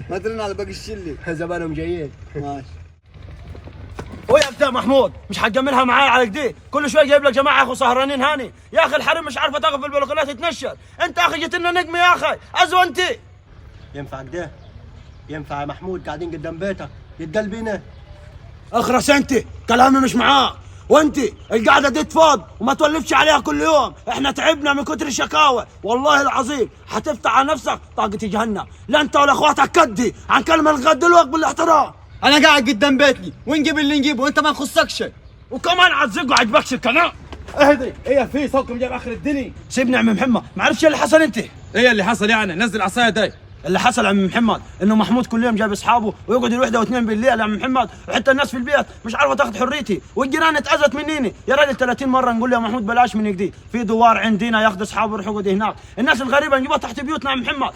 ما ترن على باقي الشله. زمانهم جايين. ماشي. ويا بتاع محمود مش حتجملها معايا على كده، كل شويه جايب لك جماعه يا اخو سهرانين هاني، يا اخي الحريم مش عارفه تقف في البلكونات تتنشر، انت يا اخي جيت لنا نجم يا اخي، ازوى انت. ينفع كده؟ ينفع يا محمود قاعدين قدام بيتك يتقال بينا؟ اخرس انت، كلامي مش معاك، وانت القعده دي تفاض وما تولفش عليها كل يوم، احنا تعبنا من كتر الشكاوى، والله العظيم حتفتح على نفسك طاقة جهنم، لا انت ولا اخواتك كدي عن كلمه لغايه دلوقتي بالاحترام. انا قاعد قدام بيتي ونجيب اللي نجيبه وانت ما يخصك شيء. وكمان عتزق وعجبكش الكلام. اهدي، ايه في صوتكم جايب اخر الدنيا؟ سيبني يا عم محمد، ما عرفتش اللي حصل انت. ايه اللي حصل يعني؟ نزل عصايه داي. اللي حصل يا عم محمد انه محمود كل يوم جايب اصحابه ويقعد الوحده واثنين بالليل يا عم محمد، وحتى الناس في البيت مش عارفه تاخذ حريتي، والجيران اتاذت منيني، يا راجل 30 مره نقول يا محمود بلاش من كدي، في دوار عندنا ياخذ اصحابه يروحوا يقعدوا هناك، الناس الغريبه نجيبها تحت بيوتنا يا عم محمد،